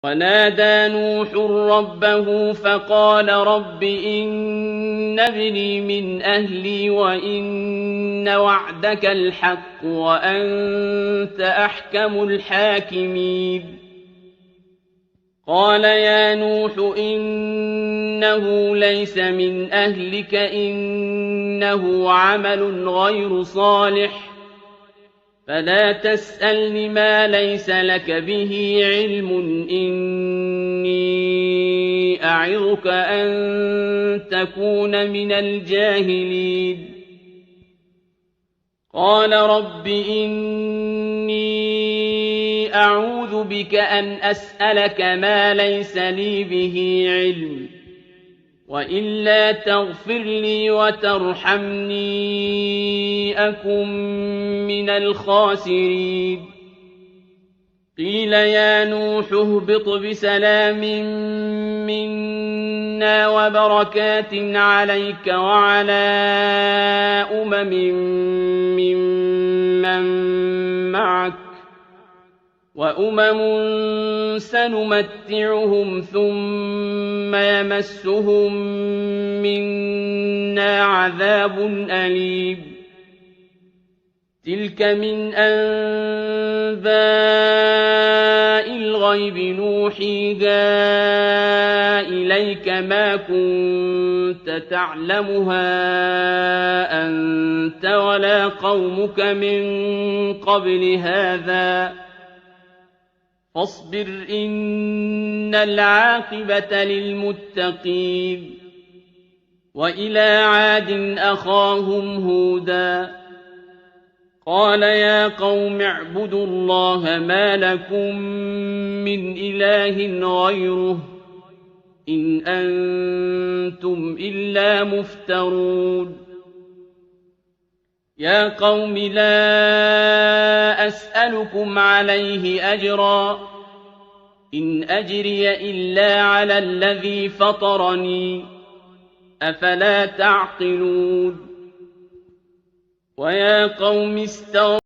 ونادى نوح ربه فقال رب إن ابني من أهلي وإن وعدك الحق وأنت أحكم الحاكمين قال يا نوح إنه ليس من أهلك إنه عمل غير صالح فلا تسألني ما ليس لك به علم إني أعظك أن تكون من الجاهلين قال رب إني أعوذ بك أن أسألك ما ليس لي به علم وإلا تغفر لي وترحمني أكن من الخاسرين قيل يا نوح اهبط بسلام منا وبركات عليك وعلى ممن معك وأمم سنمتعهم ثم يمسهم منا عذاب أليم تلك من أنباء الغيب نوحيها إليك ما كنت تعلمها أنت ولا قومك من قبل هذا فاصبر إن العاقبة للمتقين وإلى عاد أخاهم هودا قال يا قوم اعبدوا الله ما لكم من إله غيره إن أنتم إلا مفترون يا قوم لا أسألكم عليه أجرا إن أجري إلا على الذي فطرني أفلا تعقلون ويا قوم استغفروا